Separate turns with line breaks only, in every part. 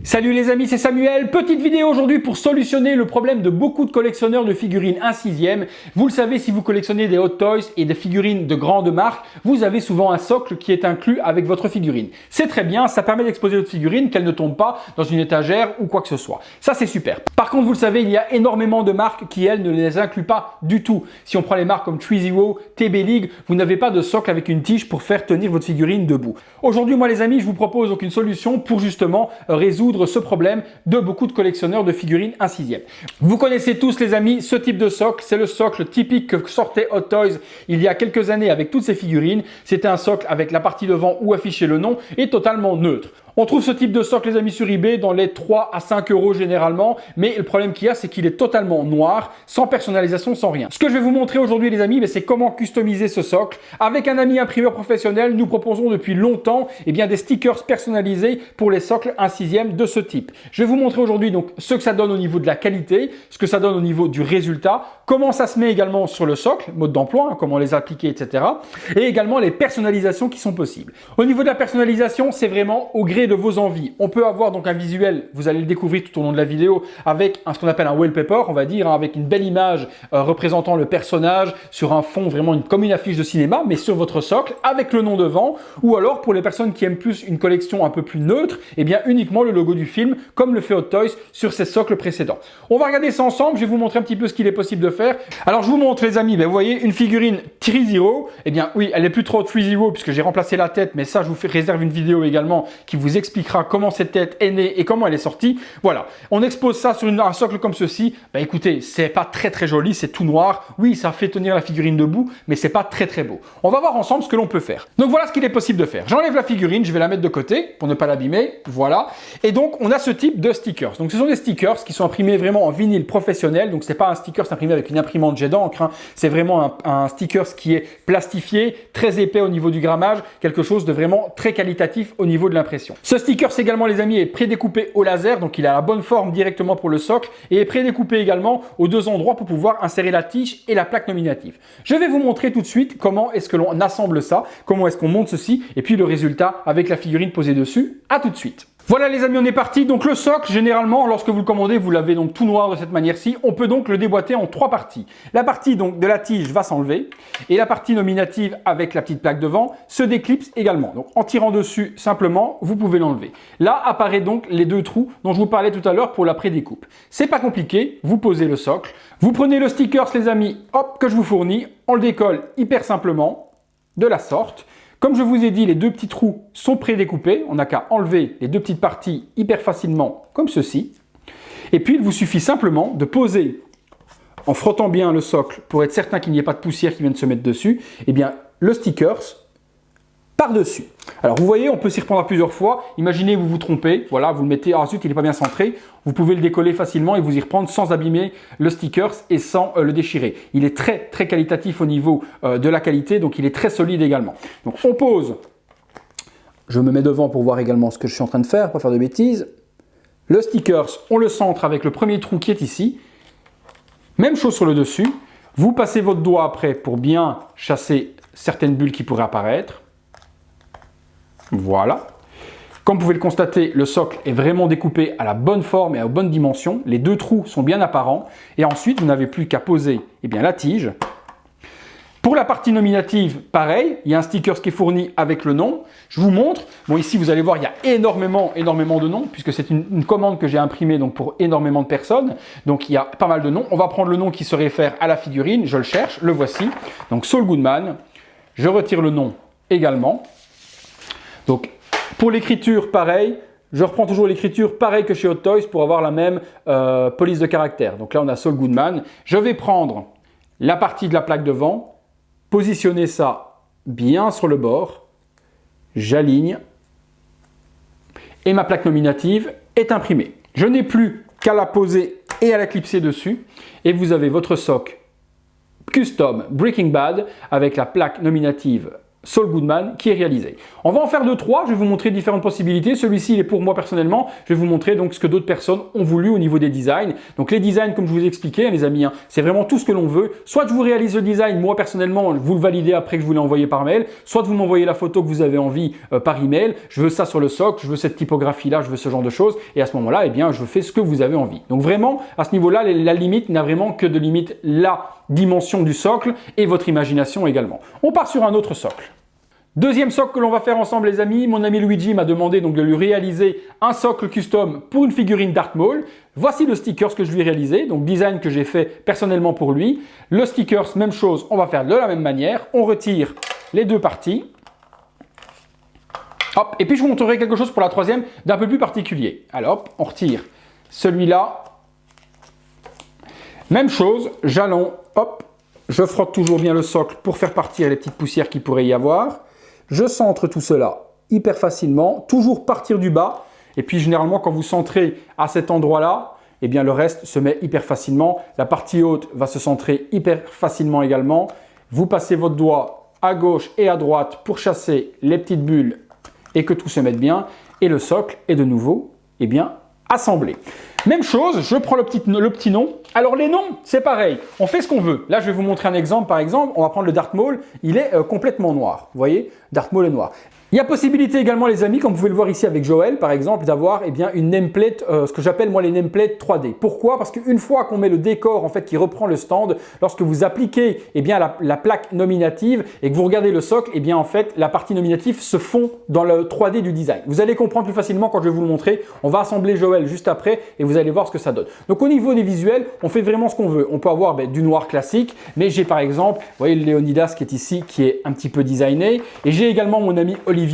Salut les amis, c'est Samuel. Petite vidéo aujourd'hui pour solutionner le problème de beaucoup de collectionneurs de figurines 1/6. Vous le savez, si vous collectionnez des Hot Toys et des figurines de grandes marques, vous avez souvent un socle qui est inclus avec votre figurine. C'est très bien, ça permet d'exposer votre figurine, qu'elle ne tombe pas dans une étagère ou quoi que ce soit. Ça, c'est super. Par contre, vous le savez, il y a énormément de marques qui, elles, ne les incluent pas du tout. Si on prend les marques comme 3ZERO, TB League, vous n'avez pas de socle avec une tige pour faire tenir votre figurine debout. Aujourd'hui, moi les amis, je vous propose donc une solution pour justement résoudre ce problème de beaucoup de collectionneurs de figurines 1/6. Vous connaissez tous les amis ce type de socle, c'est le socle typique que sortait Hot Toys il y a quelques années avec toutes ces figurines. C'était un socle avec la partie devant où affichait le nom et totalement neutre. On trouve ce type de socle les amis sur eBay dans les 3 à 5 euros généralement, mais le problème qu'il y a c'est qu'il est totalement noir, sans personnalisation, sans rien. Ce que je vais vous montrer aujourd'hui les amis, c'est comment customiser ce socle. Avec un ami imprimeur professionnel, nous proposons depuis longtemps des stickers personnalisés pour les socles 1/6 de ce type. Je vais vous montrer aujourd'hui donc ce que ça donne au niveau de la qualité, ce que ça donne au niveau du résultat, comment ça se met également sur le socle, mode d'emploi, comment les appliquer, etc. Et également les personnalisations qui sont possibles. Au niveau de la personnalisation, c'est vraiment au gré de vos envies. On peut avoir donc un visuel, vous allez le découvrir tout au long de la vidéo, avec ce qu'on appelle un wallpaper, on va dire, avec une belle image représentant le personnage sur un fond vraiment comme une affiche de cinéma, mais sur votre socle, avec le nom devant, ou alors pour les personnes qui aiment plus une collection un peu plus neutre, uniquement le logo du film, comme le fait Hot Toys sur ses socles précédents. On va regarder ça ensemble, je vais vous montrer un petit peu ce qu'il est possible de faire. Alors je vous montre les amis, vous voyez une figurine 3ZERO, oui, elle est plus trop 3ZERO puisque j'ai remplacé la tête, mais ça je vous réserve une vidéo également qui vous expliquera comment cette tête est née et comment elle est sortie. Voilà, on expose ça sur un socle comme ceci. Écoutez, c'est pas très joli, c'est tout noir. Oui, ça fait tenir la figurine debout, mais c'est pas très beau. On va voir ensemble ce que l'on peut faire. Donc voilà ce qu'il est possible de faire. J'enlève la figurine, je vais la mettre de côté pour ne pas l'abîmer. Voilà. Et donc on a ce type de stickers. Donc ce sont des stickers qui sont imprimés vraiment en vinyle professionnel. Donc c'est pas un sticker imprimé avec une imprimante jet d'encre. C'est vraiment un sticker qui est plastifié, très épais au niveau du grammage, quelque chose de vraiment très qualitatif au niveau de l'impression. Ce sticker également les amis est prédécoupé au laser, donc il a la bonne forme directement pour le socle et est prédécoupé également aux deux endroits pour pouvoir insérer la tige et la plaque nominative. Je vais vous montrer tout de suite comment est-ce que l'on assemble ça, comment est-ce qu'on monte ceci et puis le résultat avec la figurine posée dessus. À tout de suite. Voilà les amis, on est parti. Donc le socle, généralement, lorsque vous le commandez, vous l'avez donc tout noir de cette manière-ci. On peut donc le déboîter en 3 parties. La partie donc de la tige va s'enlever et la partie nominative avec la petite plaque devant se déclipse également. Donc en tirant dessus simplement, vous pouvez l'enlever. Là apparaît donc les 2 trous dont je vous parlais tout à l'heure pour la pré-découpe. C'est pas compliqué, vous posez le socle, vous prenez le stickers les amis, hop, que je vous fournis, on le décolle hyper simplement de la sorte. Comme je vous ai dit, les 2 petits trous sont prédécoupés. On n'a qu'à enlever les 2 petites parties hyper facilement, comme ceci. Et puis, il vous suffit simplement de poser, en frottant bien le socle, pour être certain qu'il n'y ait pas de poussière qui vienne se mettre dessus, le stickers par-dessus. Alors, vous voyez, on peut s'y reprendre à plusieurs fois. Imaginez, vous vous trompez. Voilà, vous le mettez, ensuite, il n'est pas bien centré. Vous pouvez le décoller facilement et vous y reprendre sans abîmer le stickers et sans le déchirer. Il est très qualitatif au niveau de la qualité, donc il est très solide également. Donc, on pose. Je me mets devant pour voir également ce que je suis en train de faire, pas faire de bêtises. Le stickers, on le centre avec le premier trou qui est ici. Même chose sur le dessus. Vous passez votre doigt après pour bien chasser certaines bulles qui pourraient apparaître. Voilà. Comme vous pouvez le constater, le socle est vraiment découpé à la bonne forme et à la bonne dimension. Les 2 trous sont bien apparents. Et ensuite, vous n'avez plus qu'à poser la tige. Pour la partie nominative, pareil, il y a un sticker qui est fourni avec le nom. Je vous montre. Bon, ici, vous allez voir, il y a énormément de noms, puisque c'est une commande que j'ai imprimée donc, pour énormément de personnes. Donc, il y a pas mal de noms. On va prendre le nom qui se réfère à la figurine. Je le cherche, le voici. Donc, Saul Goodman. Je retire le nom également. Donc, pour l'écriture, pareil, je reprends toujours l'écriture pareil que chez Hot Toys pour avoir la même police de caractère. Donc là, on a Saul Goodman. Je vais prendre la partie de la plaque devant, positionner ça bien sur le bord, j'aligne et ma plaque nominative est imprimée. Je n'ai plus qu'à la poser et à la clipser dessus et vous avez votre socle custom Breaking Bad avec la plaque nominative Saul Goodman qui est réalisé. On va en faire 2-3, je vais vous montrer différentes possibilités. Celui-ci, il est pour moi personnellement. Je vais vous montrer donc ce que d'autres personnes ont voulu au niveau des designs. Donc les designs, comme je vous ai expliqué, hein, les amis, hein, c'est vraiment tout ce que l'on veut. Soit je vous réalise le design, moi personnellement, vous le validez après que je vous l'ai envoyé par mail. Soit vous m'envoyez la photo que vous avez envie par email. Je veux ça sur le socle, je veux cette typographie-là, je veux ce genre de choses. Et à ce moment-là, eh bien, je fais ce que vous avez envie. Donc vraiment, à ce niveau-là, la limite n'a vraiment que de limite la dimension du socle et votre imagination également. On part sur un autre socle. Deuxième socle que l'on va faire ensemble les amis, mon ami Luigi m'a demandé donc de lui réaliser un socle custom pour une figurine Darth Maul. Voici le sticker que je lui ai réalisé, donc design que j'ai fait personnellement pour lui. Le sticker, même chose, on va faire de la même manière. On retire les deux parties. Hop, et puis je vous montrerai quelque chose pour la troisième d'un peu plus particulier. Alors, on retire celui-là. Même chose, jalon, hop, je frotte toujours bien le socle pour faire partir les petites poussières qu'il pourrait y avoir. Je centre tout cela hyper facilement, toujours partir du bas. Et puis généralement, quand vous centrez à cet endroit-là, eh bien le reste se met hyper facilement. La partie haute va se centrer hyper facilement également. Vous passez votre doigt à gauche et à droite pour chasser les petites bulles et que tout se mette bien. Et le socle est de nouveau, eh bien, assemblé. Même chose, je prends le petit nom. Alors les noms, c'est pareil, on fait ce qu'on veut. Là, je vais vous montrer un exemple. Par exemple, on va prendre le Darth Maul, il est complètement noir. Vous voyez, Darth Maul est noir. Il y a possibilité également, les amis, comme vous pouvez le voir ici avec Joël, par exemple, d'avoir eh bien une nameplate, ce que j'appelle moi les nameplates 3D. Pourquoi? Parce qu'une fois qu'on met le décor en fait qui reprend le stand, lorsque vous appliquez eh bien la plaque nominative et que vous regardez le socle, eh bien en fait la partie nominative se fond dans le 3D du design. Vous allez comprendre plus facilement quand je vais vous le montrer. On va assembler Joël juste après et vous allez voir ce que ça donne. Donc au niveau des visuels, on fait vraiment ce qu'on veut. On peut avoir du noir classique, mais j'ai par exemple, vous voyez le Léonidas qui est ici, qui est un petit peu designé, et j'ai également mon ami Olivier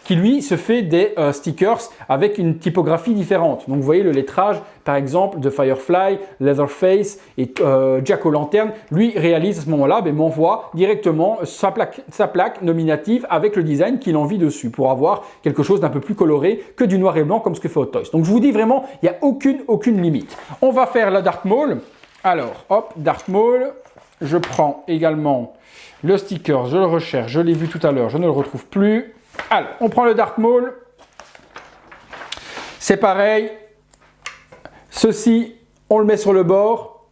qui lui se fait des stickers avec une typographie différente. Donc vous voyez le lettrage par exemple de Firefly, Leatherface et Jack O'Lantern, lui réalise à ce moment-là, m'envoie directement sa plaque nominative avec le design qu'il a envie dessus pour avoir quelque chose d'un peu plus coloré que du noir et blanc comme ce que fait Hot Toys. Donc je vous dis vraiment, il n'y a aucune limite. On va faire la Darth Maul. Alors hop, Darth Maul, je prends également le sticker, je le recherche, je l'ai vu tout à l'heure, je ne le retrouve plus. Alors, on prend le Darth Maul. C'est pareil. Ceci, on le met sur le bord.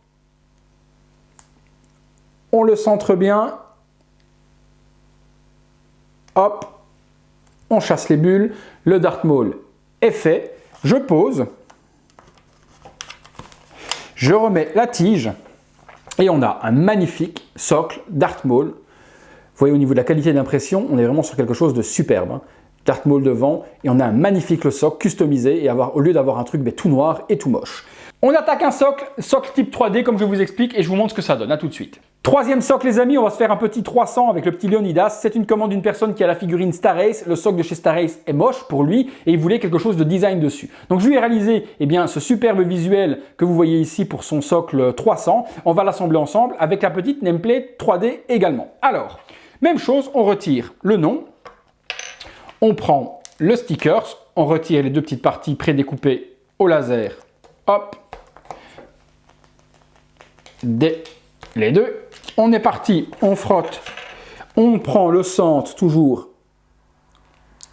On le centre bien. Hop. On chasse les bulles. Le Darth Maul est fait. Je pose. Je remets la tige. Et on a un magnifique socle Darth Maul. Vous voyez, au niveau de la qualité d'impression, on est vraiment sur quelque chose de superbe. Hein. Darth Maul devant, et on a un magnifique le socle customisé, et au lieu d'avoir un truc tout noir et tout moche. On attaque un socle type 3D, comme je vous explique, et je vous montre ce que ça donne. À tout de suite. Troisième socle, les amis, on va se faire un petit 300 avec le petit Léonidas. C'est une commande d'une personne qui a la figurine Star Ace. Le socle de chez Star Ace est moche pour lui, et il voulait quelque chose de design dessus. Donc je lui ai réalisé eh bien, ce superbe visuel que vous voyez ici pour son socle 300. On va l'assembler ensemble avec la petite nameplate 3D également. Alors, même chose, on retire le nom, on prend le sticker, on retire les deux petites parties prédécoupées au laser, hop, les deux, on est parti, on frotte, on prend le centre toujours,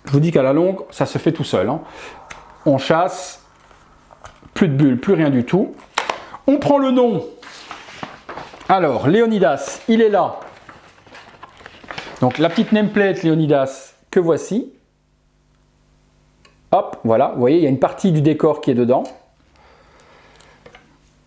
je vous dis qu'à la longue, ça se fait tout seul, hein. On chasse, plus de bulles, plus rien du tout, on prend le nom, alors Léonidas, il est là. Donc la petite nameplate Léonidas que voici. Hop, voilà, vous voyez, il y a une partie du décor qui est dedans.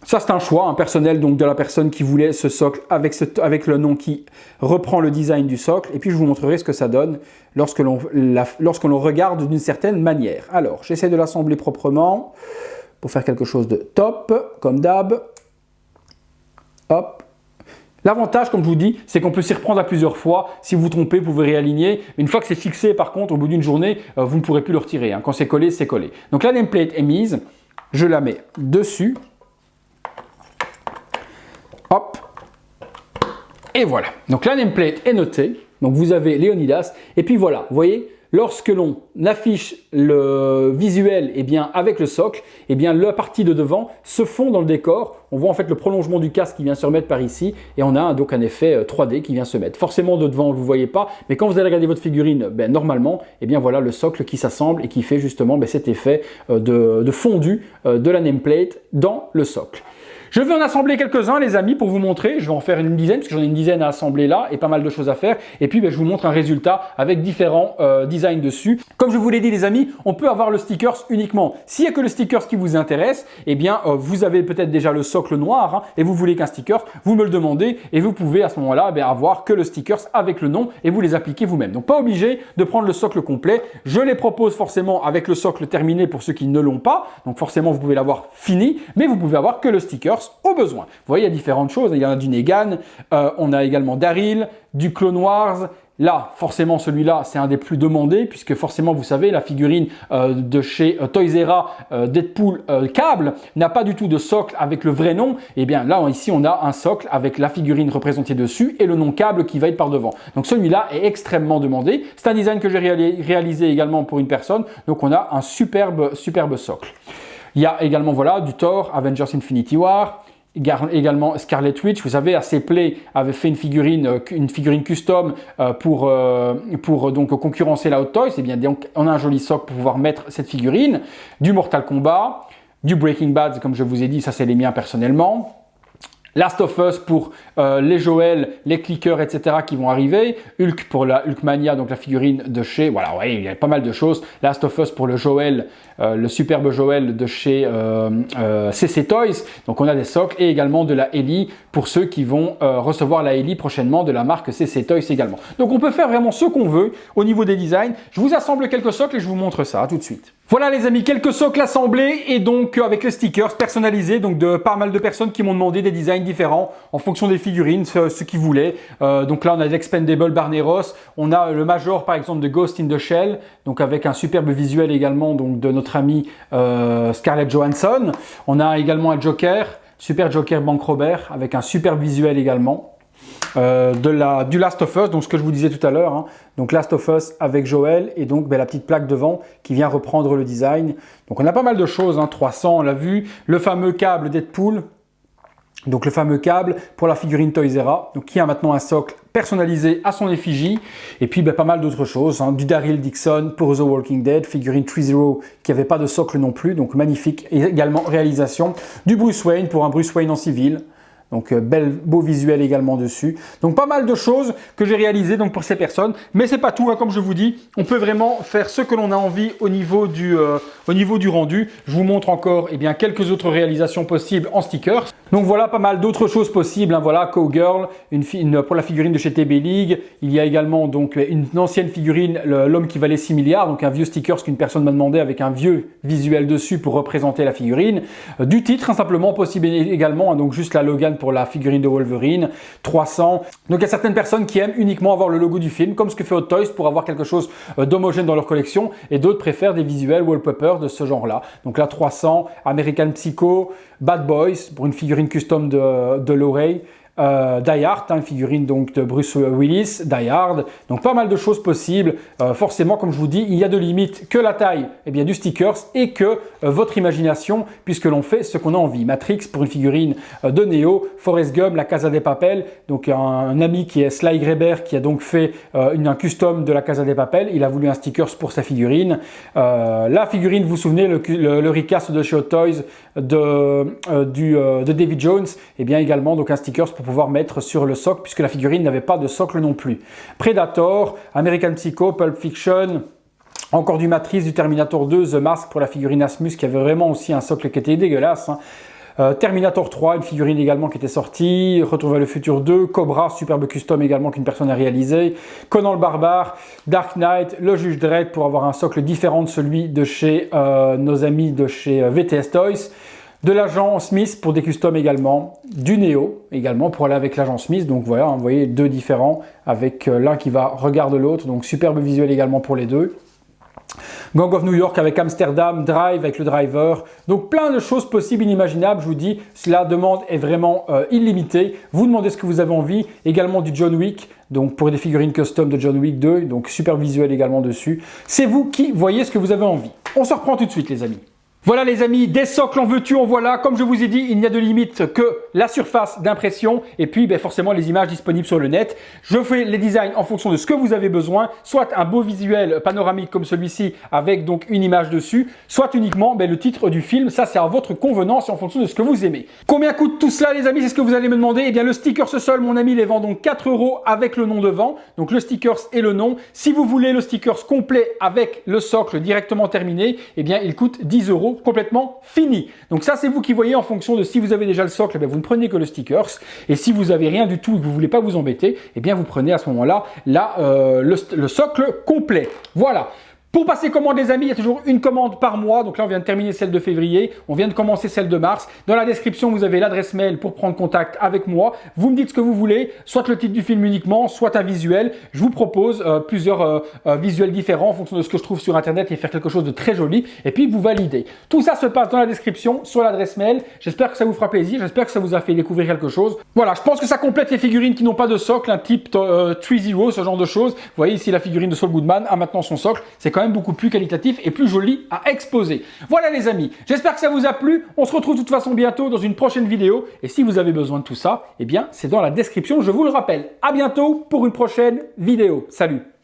Ça c'est un choix personnel donc de la personne qui voulait ce socle avec le nom qui reprend le design du socle. Et puis je vous montrerai ce que ça donne lorsque l'on regarde d'une certaine manière. Alors, j'essaie de l'assembler proprement pour faire quelque chose de top, comme d'hab. Hop. L'avantage, comme je vous dis, c'est qu'on peut s'y reprendre à plusieurs fois. Si vous vous trompez, vous pouvez réaligner. Mais une fois que c'est fixé, par contre, au bout d'une journée, vous ne pourrez plus le retirer. Hein. Quand c'est collé, c'est collé. Donc la nameplate est mise. Je la mets dessus. Hop. Et voilà. Donc la nameplate est notée. Donc vous avez Léonidas. Et puis voilà, vous voyez, lorsque l'on affiche le visuel avec le socle, la partie de devant se fond dans le décor. On voit en fait le prolongement du casque qui vient se remettre par ici et on a donc un effet 3D qui vient se mettre. Forcément de devant vous ne voyez pas, mais quand vous allez regarder votre figurine, normalement, voilà le socle qui s'assemble et qui fait justement cet effet de fondu de la nameplate dans le socle. Je vais en assembler quelques-uns les amis pour vous montrer, je vais en faire une dizaine parce que j'en ai une dizaine à assembler là et pas mal de choses à faire et puis je vous montre un résultat avec différents designs dessus. Comme je vous l'ai dit les amis, on peut avoir le stickers uniquement. S'il n'y a que le stickers qui vous intéresse, vous avez peut-être déjà le socle noir et vous voulez qu'un sticker, vous me le demandez et vous pouvez à ce moment-là avoir que le stickers avec le nom et vous les appliquez vous-même. Donc pas obligé de prendre le socle complet, je les propose forcément avec le socle terminé pour ceux qui ne l'ont pas, donc forcément vous pouvez l'avoir fini, mais vous pouvez avoir que le stickers au besoin. Vous voyez, il y a différentes choses. Il y en a du Negan, on a également Daryl, du Clone Wars. Là, forcément, celui-là, c'est un des plus demandés puisque forcément, vous savez, la figurine de chez Toys R Us, Deadpool Cable, n'a pas du tout de socle avec le vrai nom. Là, ici, on a un socle avec la figurine représentée dessus et le nom Cable qui va être par devant. Donc, celui-là est extrêmement demandé. C'est un design que j'ai réalisé également pour une personne. Donc, on a un superbe socle. Il y a également du Thor, Avengers Infinity War, également Scarlet Witch. Vous savez, AC Play avait fait une figurine custom pour donc concurrencer la Hot Toys. Donc, on a un joli socle pour pouvoir mettre cette figurine. Du Mortal Kombat, du Breaking Bad, comme je vous ai dit, ça c'est les miens personnellement. Last of Us pour les Joel, les clickers, etc. qui vont arriver. Hulk pour la Hulkmania, donc la figurine de chez... Voilà, ouais, il y a pas mal de choses. Last of Us pour le Joel, le superbe Joel de chez CC Toys. Donc on a des socles et également de la Ellie pour ceux qui vont recevoir la Ellie prochainement de la marque CC Toys également. Donc on peut faire vraiment ce qu'on veut au niveau des designs. Je vous assemble quelques socles et je vous montre ça tout de suite. Voilà les amis, quelques socles assemblés et donc avec les stickers personnalisés donc de pas mal de personnes qui m'ont demandé des designs différents en fonction des figurines, ce qu'ils voulaient. Donc là on a l'Expendable Barneros, on a le Major par exemple de Ghost in the Shell, donc avec un superbe visuel également donc de notre ami Scarlett Johansson. On a également un Joker, Super Joker Bank Robert avec un superbe visuel également. Du Last of Us, donc ce que je vous disais tout à l'heure, donc Last of Us avec Joel et donc la petite plaque devant qui vient reprendre le design. Donc on a pas mal de choses, 300 on l'a vu, le fameux câble Deadpool, donc le fameux câble pour la figurine Toys R Us, donc qui a maintenant un socle personnalisé à son effigie, et puis pas mal d'autres choses, du Daryl Dixon pour The Walking Dead, figurine 3-0 qui n'avait pas de socle non plus, donc magnifique, et également réalisation du Bruce Wayne pour un Bruce Wayne en civil. Donc beau visuel également dessus. Donc pas mal de choses que j'ai réalisées donc pour ces personnes. Mais c'est pas tout, comme je vous dis. On peut vraiment faire ce que l'on a envie au niveau du rendu. Je vous montre encore quelques autres réalisations possibles en stickers. Donc voilà pas mal d'autres choses possibles. Voilà Cowgirl, pour la figurine de chez TB League. Il y a également donc une ancienne figurine, l'homme qui valait 6 milliards. Donc un vieux stickers qu'une personne m'a demandé avec un vieux visuel dessus pour représenter la figurine. Du titre simplement possible également. Donc juste la Logan pour la figurine de Wolverine, 300. Donc il y a certaines personnes qui aiment uniquement avoir le logo du film, comme ce que fait Hot Toys pour avoir quelque chose d'homogène dans leur collection, et d'autres préfèrent des visuels wallpaper de ce genre-là. Donc là 300, American Psycho, Bad Boys pour une figurine custom de Laurie. Die Hard, une figurine donc de Bruce Willis, Die Hard, donc pas mal de choses possibles. Forcément, comme je vous dis, il y a de limites que la taille du stickers et que votre imagination, puisque l'on fait ce qu'on a envie. Matrix pour une figurine de Neo, Forrest Gump, La Casa des Papel, donc un ami qui est Sly Greber qui a donc fait un custom de La Casa des Papel, il a voulu un stickers pour sa figurine. La figurine, vous vous souvenez, le recast de chez Hot Toys de Davy Jones, et bien également donc un stickers pour pouvoir mettre sur le socle puisque la figurine n'avait pas de socle non plus. Predator, American Psycho, Pulp Fiction, encore du Matrix, du Terminator 2, The Mask pour la figurine Asmus qui avait vraiment aussi un socle qui était dégueulasse. Terminator 3, une figurine également qui était sortie, Retour vers le futur 2, Cobra, superbe custom également qu'une personne a réalisé, Conan le Barbare, Dark Knight, le Juge Dredd pour avoir un socle différent de celui de chez nos amis de chez VTS Toys, de l'agent Smith pour des customs également, du Neo également pour aller avec l'agent Smith, donc voilà, vous voyez deux différents avec l'un qui va regarder l'autre, donc superbe visuel également pour les deux. Gang of New York avec Amsterdam, Drive avec le driver. Donc plein de choses possibles, inimaginables. Je vous dis, la demande est vraiment illimitée. Vous demandez ce que vous avez envie. Également du John Wick. Donc pour des figurines custom de John Wick 2. Donc super visuel également dessus. C'est vous qui voyez ce que vous avez envie. On se reprend tout de suite les amis. Voilà les amis, des socles en veux-tu, en voilà. Comme je vous ai dit, il n'y a de limite que la surface d'impression et puis forcément les images disponibles sur le net. Je fais les designs en fonction de ce que vous avez besoin, soit un beau visuel panoramique comme celui-ci avec donc une image dessus, soit uniquement le titre du film. Ça c'est à votre convenance et en fonction de ce que vous aimez. Combien coûte tout cela les amis? C'est ce que vous allez me demander. Eh bien le sticker ce seul, mon ami, les vend donc 4 € avec le nom devant. Donc le sticker et le nom. Si vous voulez le sticker complet avec le socle directement terminé, eh bien il coûte 10 € complètement fini. Donc ça c'est vous qui voyez en fonction de si vous avez déjà le socle, vous ne prenez que le stickers et si vous avez rien du tout et que vous voulez pas vous embêter, eh bien vous prenez à ce moment-là le socle complet. Voilà. Pour passer commande les amis, il y a toujours une commande par mois. Donc là, on vient de terminer celle de février. On vient de commencer celle de mars. Dans la description, vous avez l'adresse mail pour prendre contact avec moi. Vous me dites ce que vous voulez, soit le titre du film uniquement, soit un visuel. Je vous propose plusieurs visuels différents en fonction de ce que je trouve sur Internet et faire quelque chose de très joli. Et puis, vous validez. Tout ça se passe dans la description, sur l'adresse mail. J'espère que ça vous fera plaisir. J'espère que ça vous a fait découvrir quelque chose. Voilà, je pense que ça complète les figurines qui n'ont pas de socle, un type 3-0, ce genre de choses. Vous voyez ici la figurine de Saul Goodman a maintenant son socle. C'est quand même beaucoup plus qualitatif et plus joli à exposer. Voilà les amis, j'espère que ça vous a plu. On se retrouve de toute façon bientôt dans une prochaine vidéo. Et si vous avez besoin de tout ça, eh bien c'est dans la description, je vous le rappelle. À bientôt pour une prochaine vidéo. Salut!